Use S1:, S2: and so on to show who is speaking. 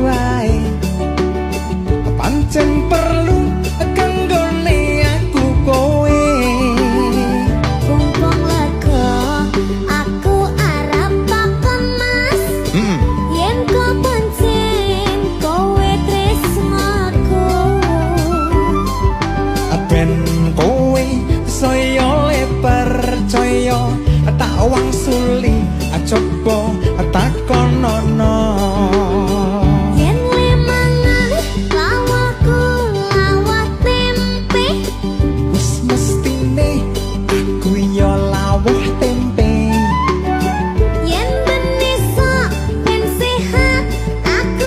S1: wae pancen perlu kanggone aku kowe
S2: Mumpung lega aku arep takon Mas yen kok pancen kowe tresnaku
S1: ben